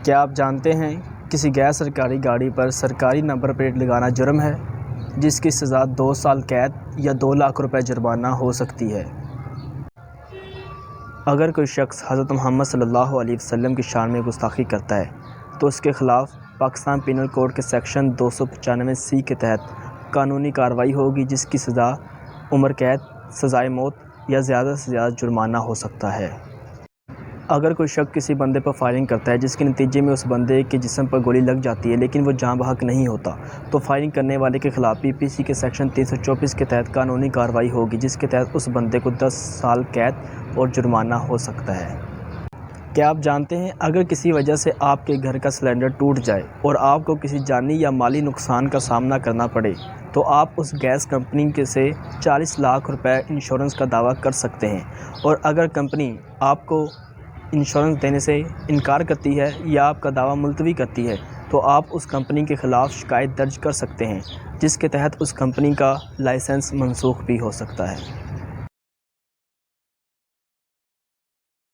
کیا آپ جانتے ہیں کسی غیر سرکاری گاڑی پر سرکاری نمبر پلیٹ لگانا جرم ہے جس کی سزا 2 سال قید یا 2 لاکھ روپے جرمانہ ہو سکتی ہے۔ اگر کوئی شخص حضرت محمد صلی اللہ علیہ وسلم کی شان میں گستاخی کرتا ہے تو اس کے خلاف پاکستان پینل کوڈ کے سیکشن 295C کے تحت قانونی کارروائی ہوگی، جس کی سزا عمر قید، سزائے موت یا زیادہ سے زیادہ جرمانہ ہو سکتا ہے۔ اگر کوئی شخص کسی بندے پر فائرنگ کرتا ہے جس کے نتیجے میں اس بندے کے جسم پر گولی لگ جاتی ہے لیکن وہ جاں بحق نہیں ہوتا، تو فائرنگ کرنے والے کے خلاف PPC کے سیکشن 324 کے تحت قانونی کارروائی ہوگی، جس کے تحت اس بندے کو 10 سال قید اور جرمانہ ہو سکتا ہے۔ کیا آپ جانتے ہیں اگر کسی وجہ سے آپ کے گھر کا سلنڈر ٹوٹ جائے اور آپ کو کسی جانی یا مالی نقصان کا سامنا کرنا پڑے تو آپ اس گیس کمپنی سے 40 لاکھ روپے انشورنس کا دعویٰ کر سکتے ہیں، اور اگر کمپنی آپ کو انشورنس دینے سے انکار کرتی ہے یا آپ کا دعویٰ ملتوی کرتی ہے تو آپ اس کمپنی کے خلاف شکایت درج کر سکتے ہیں، جس کے تحت اس کمپنی کا لائسنس منسوخ بھی ہو سکتا ہے۔